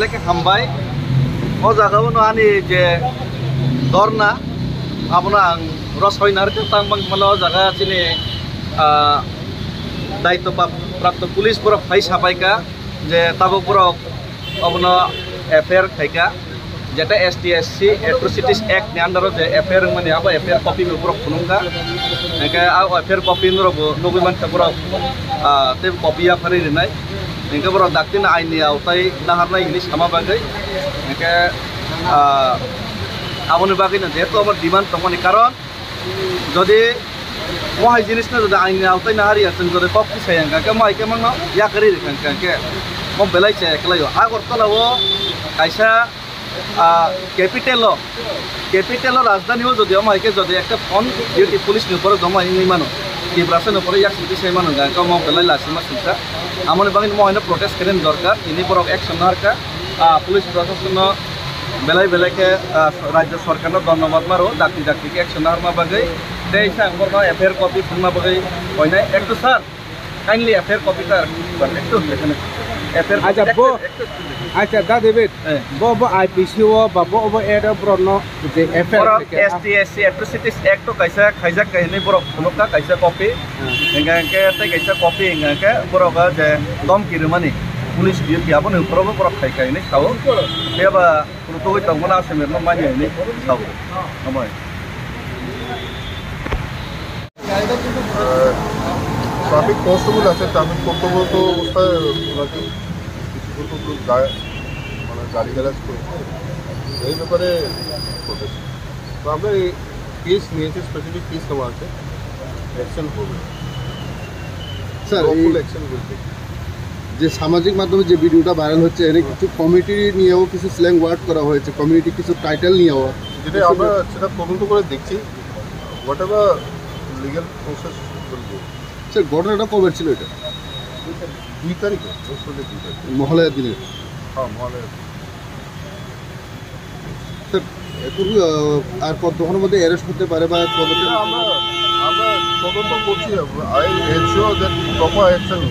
সবাইকে হামবাই ও জায়গাও আনি যে দরনা আপনার রসইনার তাংবাং মালা জায়গা চিনি দায়িত্বপ্রাপ্ত পুলিশ বরফ ফাই সাপাইকা যে তাবো বরফ আপনার এফআইআর খাইকা যেটা STSC Atrocities Act ni andaro je FIR mani aba FIR copy me pura khunungka engke a FIR copy norobo nogui man pura te copy ya phari rinai engke pura daktin aini autai daharnai ini sama bagai engke aboni bagai na jeto amar demand tomani karon jodi mohai jinis na jodi aini autai na hari asen jodi copy sayang ka mai ke mangno ya kari rikhan ke mo belai che eklayo agor tolawo kaisa capital রাজধানীও যদি আমাকে যদি একটা on duty police উপরে জমা এই মানো কি ব্রাসেন উপরে এক সিটি সেই মানো গাঁকা মো বেলাই লাসিমা সিনটা আমনে বাগিন মো হইনা প্রটেস্ট করেন দরকার ইনি বড় অ্যাকশন নারকা পুলিশ প্রশাসন বেলাইকে রাজ্য সরকার ধন্যবাদ মারো ডাক্তি ডাক্তিকে অ্যাকশন নারমা বাগৈ তেই সাংবর এফআইআর কপি ফুলমা বাগৈ হইনা একটু স্যার কাইন্ডলি এফআইআর কপিটা একটু এখানে aja bo aja da David bo IPC wo ba bo era brono je FR STSC Atrocities Act to kaisa khaijak kaini borok phunukka kaisa copy engke te kaisa copy engke boroka je dom kirmani police duty abone uporobo borok khai kaini sao beba protoi tongona semerno mani ni sao amoi traffic constable আছে traffic কর্তব্যরত অবস্থায় ওনাকে কিছু মানে গাড়ি garage করে এই ব্যাপারে করতেছে তো আমরা এই কেস নিয়েছি স্পেসিফিক কেস নেওয়া আছে অ্যাকশন করবে স্যার অ্যাকশন বলতে যে সামাজিক মাধ্যমে যে ভিডিওটা ভাইরাল হচ্ছে এর কিছু কমিটি নিয়েও কিছু স্ল্যাং ওয়ার্ড করা হয়েছে কমিউনিটি কিছু টাইটেল নিয়েও যেটা আমরা সেটা তদন্ত করে দেখছি হোয়াট এভার লিগ্যাল প্রসেস বলবো স্যার ঘটনাটা কবে ছিল এটা 2 তারিখে মহালয়ার দিনে হ্যাঁ মহালয়া স্যার এখন আর কতক্ষণের মধ্যে অ্যারেস্ট করতে পারে বা আমরা তদন্ত করছি I ensure that proper action